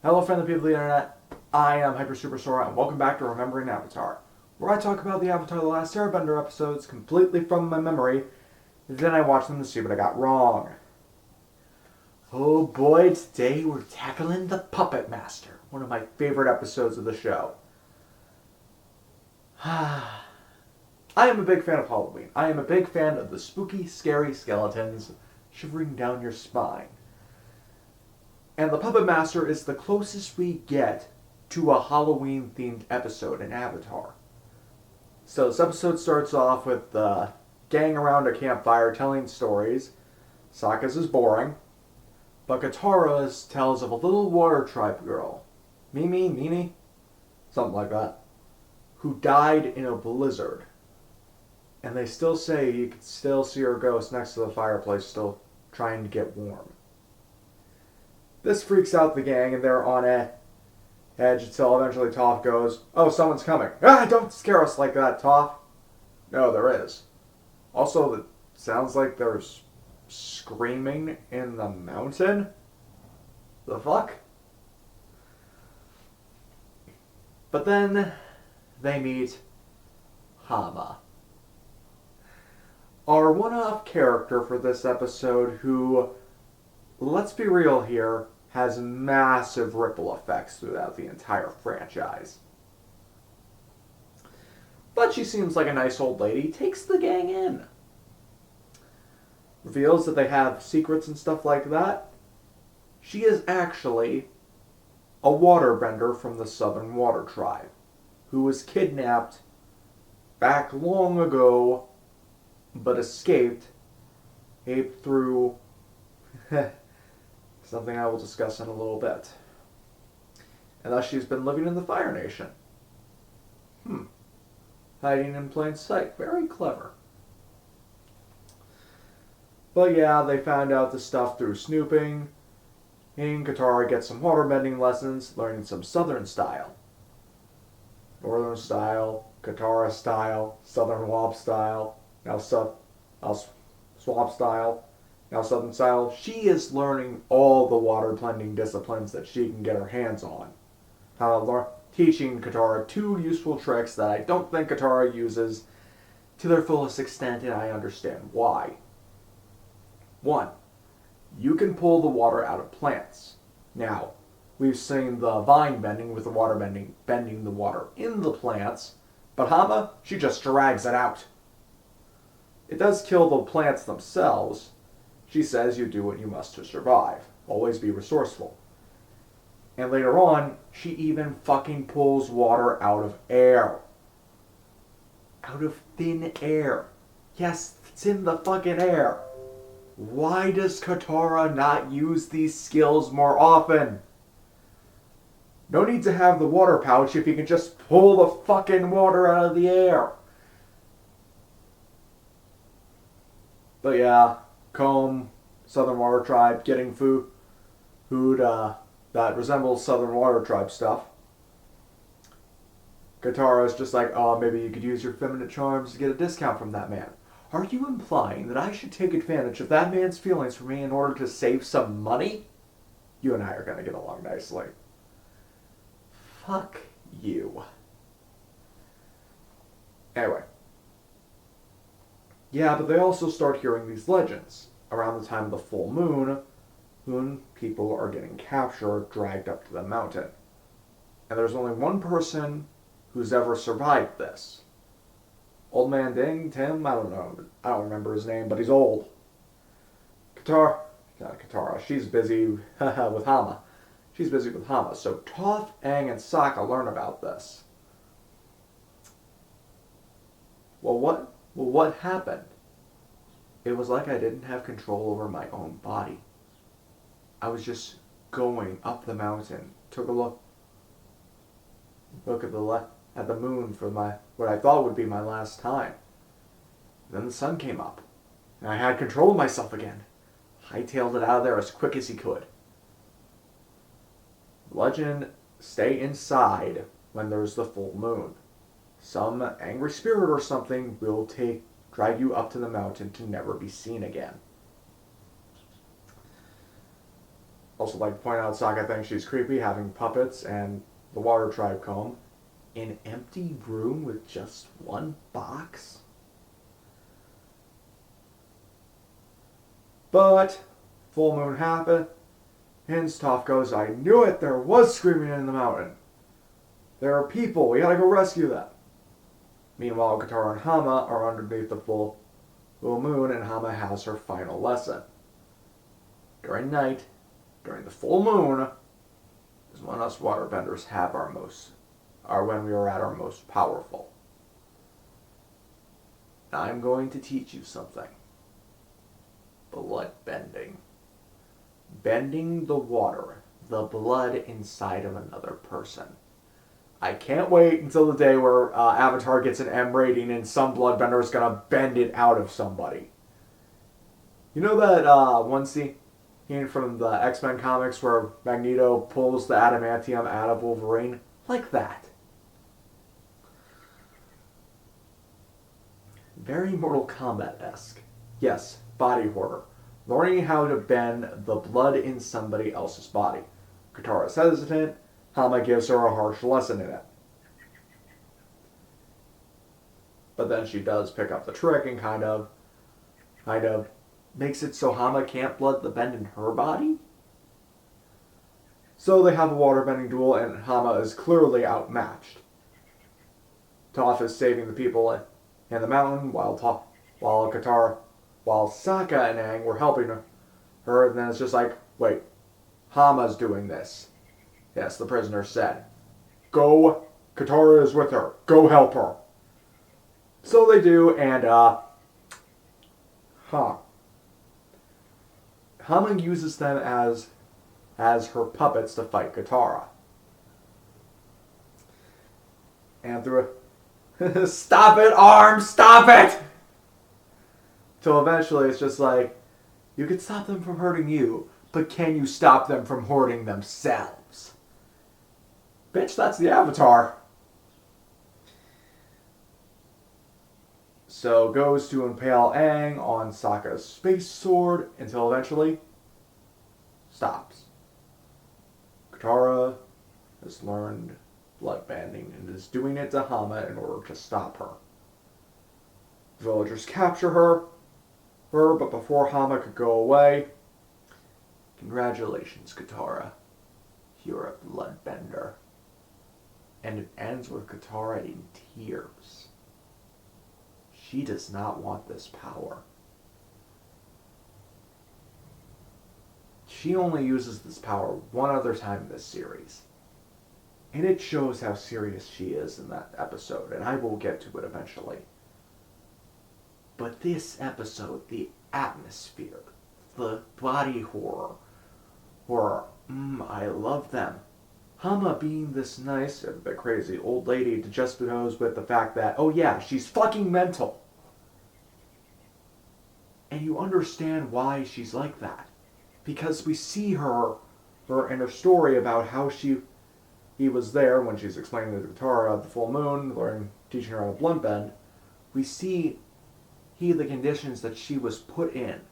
Hello friendly people of the internet, I am Hyper Super Sora and welcome back to Remembering Avatar, where I talk about the Avatar The Last Airbender episodes completely from my memory, then I watch them to see what I got wrong. Oh boy, today we're tackling the PuppetMaster, one of my favorite episodes of the show. I am a big fan of Halloween. I am a big fan of the spooky, scary skeletons shivering down your spine. And the PuppetMaster is the closest we get to a Halloween-themed episode in Avatar. So this episode starts off with the gang around a campfire telling stories. Sokka's is boring. But Katara's tells of a little water tribe girl, Mimi, something like that, who died in a blizzard. And they still say you can still see her ghost next to the fireplace still trying to get warm. This freaks out the gang, and they're on edge until eventually Toph goes, "Oh, someone's coming." "Ah, don't scare us like that, Toph." No, there is. Also, it sounds like there's screaming in the mountain. The fuck? But then they meet Hama, our one-off character for this episode who, let's be real here, has massive ripple effects throughout the entire franchise. But she seems like a nice old lady, takes the gang in. Reveals that they have secrets and stuff like that. She is actually a waterbender from the Southern Water Tribe, who was kidnapped back long ago, but escaped through something I will discuss in a little bit. And thus she's been living in the Fire Nation. Hiding in plain sight. Very clever. But yeah, they found out the stuff through snooping. And Katara gets some waterbending lessons, learning some Southern style. Northern style, Katara style, Southern Wop style, now Swamp style, now Southern style. She is learning all the waterbending disciplines that she can get her hands on. Teaching Katara two useful tricks that I don't think Katara uses to their fullest extent, and I understand why. 1. You can pull the water out of plants. Now, we've seen the vine bending with the water bending the water in the plants, but Hama, she just drags it out. It does kill the plants themselves. She says you do what you must to survive. Always be resourceful. And later on, she even fucking pulls water out of air. Out of thin air. Yes, it's in the fucking air. Why does Katara not use these skills more often? No need to have the water pouch if you can just pull the fucking water out of the air. But yeah, Comb, Southern Water Tribe, getting food that resembles Southern Water Tribe stuff. Katara's just like, "Oh, maybe you could use your feminine charms to get a discount from that man." Are you implying that I should take advantage of that man's feelings for me in order to save some money? You and I are going to get along nicely. Fuck you. Anyway. Yeah, but they also start hearing these legends. Around the time of the full moon, people are getting captured, dragged up to the mountain. And there's only one person who's ever survived this. Old Man Ding, Tim, I don't know. I don't remember his name, but he's old. Katara, she's busy with Hama. She's busy with Hama. So Toph, Aang, and Sokka learn about this. Well, what happened? It was like I didn't have control over my own body. I was just going up the mountain. Took a look at the moon for what I thought would be my last time. Then the sun came up, and I had control of myself again. Hightailed it out of there as quick as he could. Legend, stay inside when there's the full moon. Some angry spirit or something will drag you up to the mountain to never be seen again. Also like to point out, Sokka thinks she's creepy having puppets and the water tribe come. An empty room with just one box? But full moon happened, and Toph goes, I knew it, there was screaming in the mountain. There are people, we gotta go rescue them. Meanwhile, Katara and Hama are underneath the full moon, and Hama has her final lesson. During night, during the full moon, is when us waterbenders are when we are at our most powerful. I'm going to teach you something. Blood bending. Bending the water, the blood inside of another person. I can't wait until the day where Avatar gets an M rating and some bloodbender is going to bend it out of somebody. You know that one scene from the X-Men comics where Magneto pulls the adamantium out of Wolverine? Like that. Very Mortal Kombat-esque. Yes, body horror. Learning how to bend the blood in somebody else's body. Katara is hesitant. Hama gives her a harsh lesson in it. But then she does pick up the trick and kind of makes it so Hama can't blood the bend in her body. So they have a waterbending duel and Hama is clearly outmatched. Toph is saving the people in the mountain while Sokka and Aang were helping her, and then it's just like, wait, Hama's doing this. Yes, the prisoner said. Go, Katara is with her. Go help her. So they do, and, Hama uses them as her puppets to fight Katara. And through a... Stop it, arms! Stop it! Till eventually it's just like, you can stop them from hurting you, but can you stop them from hurting themselves? Bitch, that's the Avatar. So goes to impale Aang on Sokka's space sword until eventually stops. Katara has learned bloodbending and is doing it to Hama in order to stop her. The villagers capture her, but before Hama could go away, congratulations, Katara. You're a bloodbender. And it ends with Katara in tears. She does not want this power. She only uses this power one other time in this series. And it shows how serious she is in that episode, and I will get to it eventually. But this episode, the atmosphere, the body horror, I love them. Hama being this nice, a bit crazy old lady to just knows with the fact that, oh yeah, she's fucking mental. And you understand why she's like that. Because we see her in her story about how he was there when she's explaining to Katara the full moon, teaching her how to bloodbend. We see the conditions that she was put in.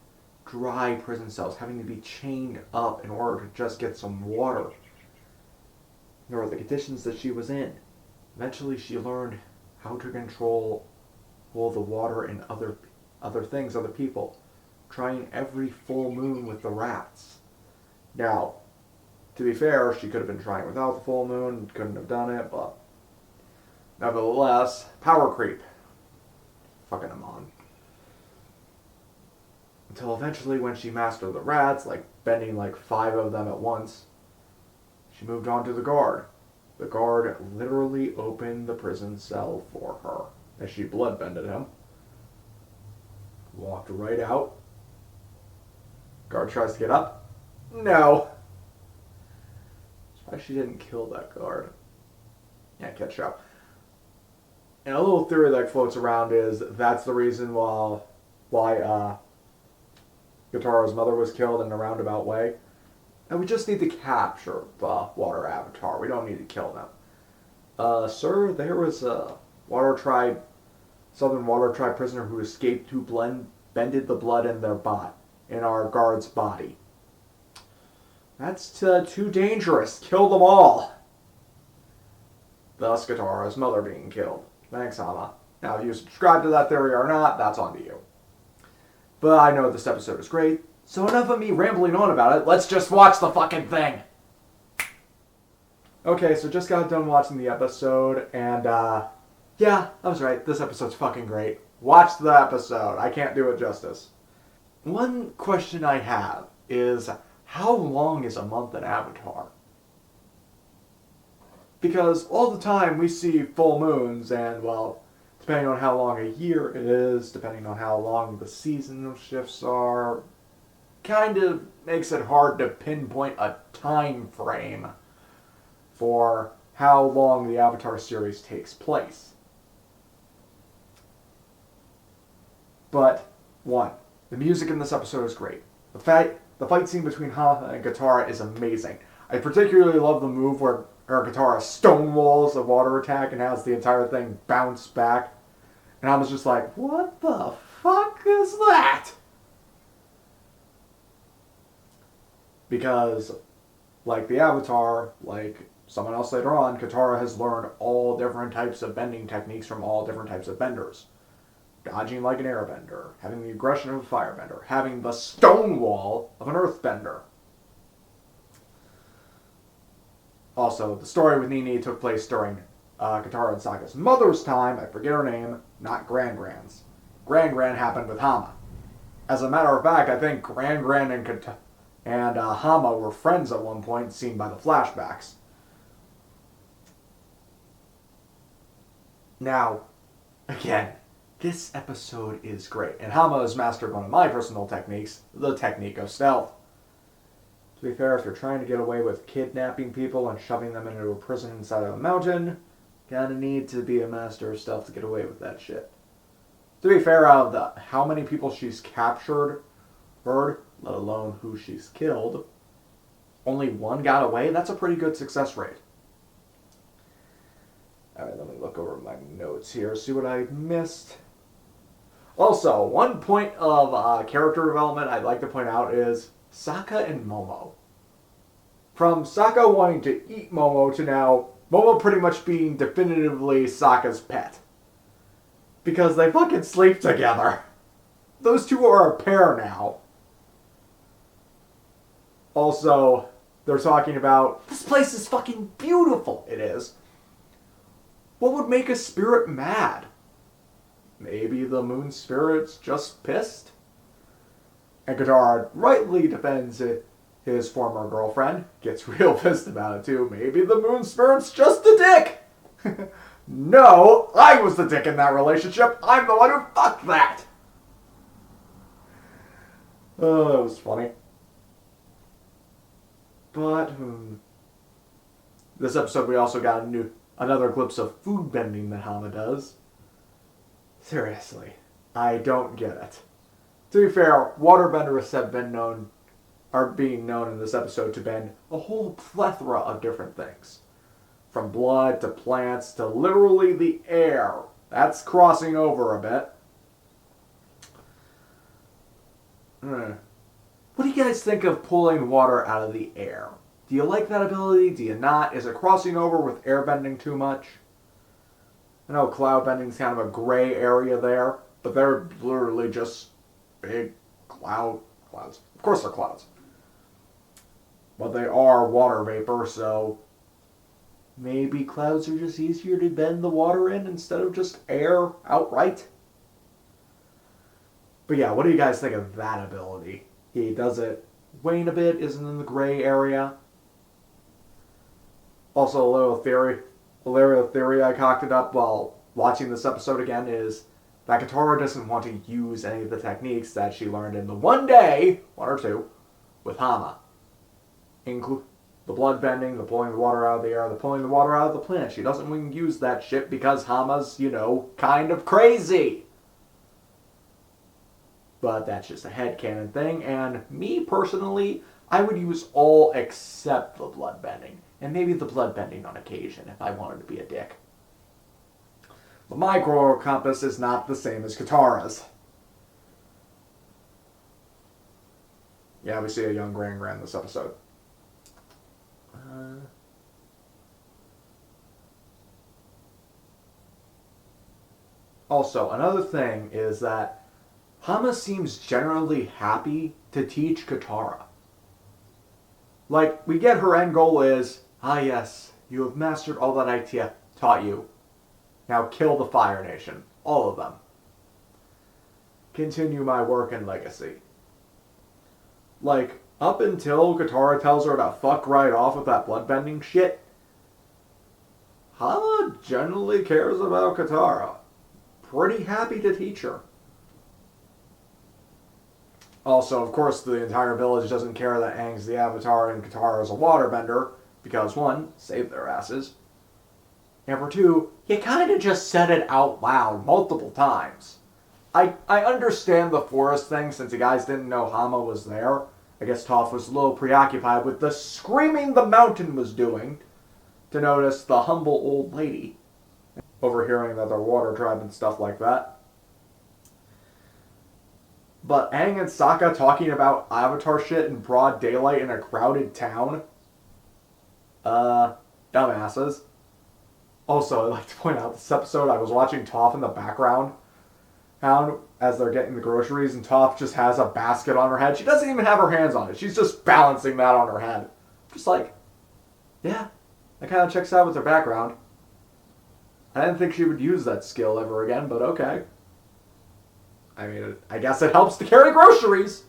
Dry prison cells, having to be chained up in order to just get some water. Or the conditions that she was in. Eventually she learned how to control all the water and other things, other people. Trying every full moon with the rats. Now, to be fair, she could have been trying without the full moon, couldn't have done it, but nevertheless, power creep. Fucking him on. Until eventually when she mastered the rats, like bending like 5 of them at once, she moved on to the guard. The guard literally opened the prison cell for her as she bloodbended him. Walked right out. Guard tries to get up. No. That's why she didn't kill that guard. Yeah, catch up. And a little theory that floats around is that's the reason why Katara's mother was killed in a roundabout way. And we just need to capture the water avatar. We don't need to kill them. Sir, there was a Southern Water Tribe prisoner who escaped who bended the blood in our guard's body. That's too dangerous. Kill them all. Thus, Katara's mother being killed. Thanks, Hama. Now, if you subscribe to that theory or not, that's on to you. But I know this episode is great, so enough of me rambling on about it. Let's just watch the fucking thing. Okay, so just got done watching the episode, and yeah, I was right. This episode's fucking great. Watch the episode. I can't do it justice. One question I have is, how long is a month in Avatar? Because all the time we see full moons, and well, depending on how long a year it is, depending on how long the seasonal shifts are, kind of makes it hard to pinpoint a time frame for how long the Avatar series takes place. But, one, the music in this episode is great. The fight scene between Hama and Katara is amazing. I particularly love the move where Katara stonewalls the water attack and has the entire thing bounce back. And I was just like, what the fuck is that? Because, like the Avatar, like someone else later on, Katara has learned all different types of bending techniques from all different types of benders. Dodging like an airbender, having the aggression of a firebender, having the stonewall of an earthbender. Also, the story with Nini took place during Katara and Sokka's mother's time. I forget her name, not Gran-Gran's. Gran-Gran happened with Hama. As a matter of fact, I think Gran-Gran and Hama were friends at one point, seen by the flashbacks. Now, again, this episode is great, and Hama has mastered one of my personal techniques, the technique of stealth. To be fair, if you're trying to get away with kidnapping people and shoving them into a prison inside of a mountain, gotta need to be a master of stealth to get away with that shit. To be fair, out of how many people she's captured, let alone who she's killed, only one got away. That's a pretty good success rate. Alright, let me look over my notes here, see what I missed. Also, one point of character development I'd like to point out is Sokka and Momo. From Sokka wanting to eat Momo to now Momo pretty much being definitively Sokka's pet. Because they fucking sleep together. Those two are a pair now. Also, they're talking about, this place is fucking beautiful. It is. What would make a spirit mad? Maybe the moon spirit's just pissed? And Katara rightly defends his former girlfriend. Gets real pissed about it too. Maybe the moon spirit's just a dick! No, I was the dick in that relationship. I'm the one who fucked that! Oh, that was funny. But, this episode we also got another glimpse of food bending that Hama does. Seriously, I don't get it. To be fair, waterbenders are being known in this episode to bend a whole plethora of different things. From blood to plants to literally the air. That's crossing over a bit. What do you guys think of pulling water out of the air? Do you like that ability? Do you not? Is it crossing over with airbending too much? I know cloud bending's kind of a gray area there, but they're literally just big clouds. Of course they're clouds. But they are water vapor, so maybe clouds are just easier to bend the water in instead of just air outright. But yeah, what do you guys think of that ability? He does it wane a bit, isn't in the gray area. Also, a little theory I concocted up while watching this episode again is that Katara doesn't want to use any of the techniques that she learned in the one or two, with Hama. Include the blood bending, the pulling the water out of the air, the pulling the water out of the plant. She doesn't want to use that shit because Hama's, kind of crazy. But that's just a headcanon thing, and me personally, I would use all except the blood bending. And maybe the blood bending on occasion if I wanted to be a dick. But my moral compass is not the same as Katara's. Yeah, we see a young Gran-Gran this episode. Also, another thing is that Hama seems generally happy to teach Katara. Like, we get her end goal is, ah yes, you have mastered all that I taught you. Now kill the Fire Nation. All of them. Continue my work and legacy. Like, up until Katara tells her to fuck right off with that bloodbending shit, Hama generally cares about Katara. Pretty happy to teach her. Also, of course, the entire village doesn't care that Aang's the Avatar and Katara is a waterbender, because one, save their asses. And for two, you kind of just said it out loud multiple times. I understand the forest thing since you guys didn't know Hama was there. I guess Toph was a little preoccupied with the screaming the mountain was doing to notice the humble old lady, overhearing that they're water tribe and stuff like that. But Aang and Sokka talking about Avatar shit in broad daylight in a crowded town? Dumbasses. Also, I'd like to point out this episode, I was watching Toph in the background as they're getting the groceries, and Toph just has a basket on her head. She doesn't even have her hands on it. She's just balancing that on her head. Just like, yeah, that kind of checks out with her background. I didn't think she would use that skill ever again, but okay. I mean, I guess it helps to carry groceries.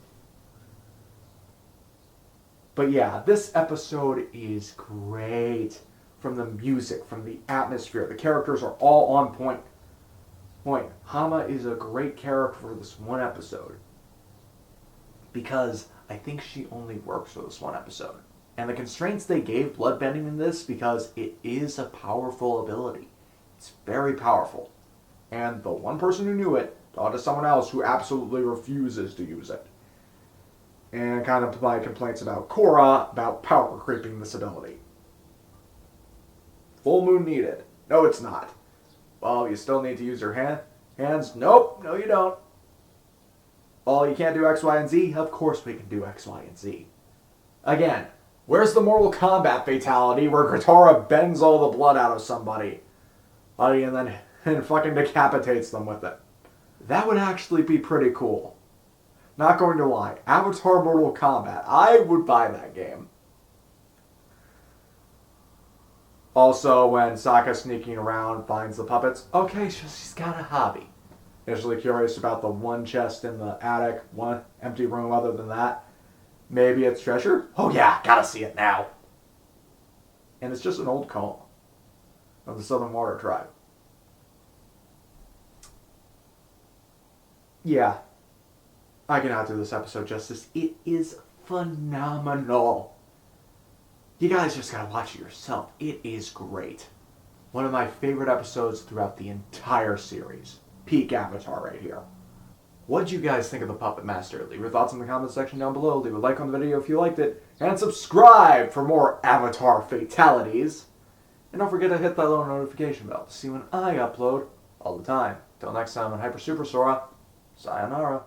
But yeah, this episode is great. From the music, from the atmosphere, the characters are all on point. Hama is a great character for this one episode. Because I think she only works for this one episode. And the constraints they gave bloodbending in this, because it is a powerful ability. It's very powerful. And the one person who knew it taught to someone else who absolutely refuses to use it. And kind of my complaints about Korra about power creeping this ability. Full moon needed. No, it's not. Well, you still need to use your hands. Nope, no you don't. Well, you can't do X, Y, and Z. Of course we can do X, Y, and Z. Again, where's the Mortal Kombat fatality where Katara bends all the blood out of somebody? And then fucking decapitates them with it. That would actually be pretty cool. Not going to lie. Avatar Mortal Kombat. I would buy that game. Also, when Sokka sneaking around finds the puppets, okay, she's got a hobby. Initially curious about the one chest in the attic, one empty room other than that. Maybe it's treasure? Oh yeah, gotta see it now. And it's just an old comb of the Southern Water Tribe. Yeah, I cannot do this episode justice. It is phenomenal. You guys just gotta watch it yourself. It is great. One of my favorite episodes throughout the entire series. Peak Avatar right here. What'd you guys think of the Puppet Master? Leave your thoughts in the comment section down below. Leave a like on the video if you liked it. And subscribe for more Avatar fatalities. And don't forget to hit that little notification bell to see when I upload all the time. Till next time on Hyper Super Sora, sayonara.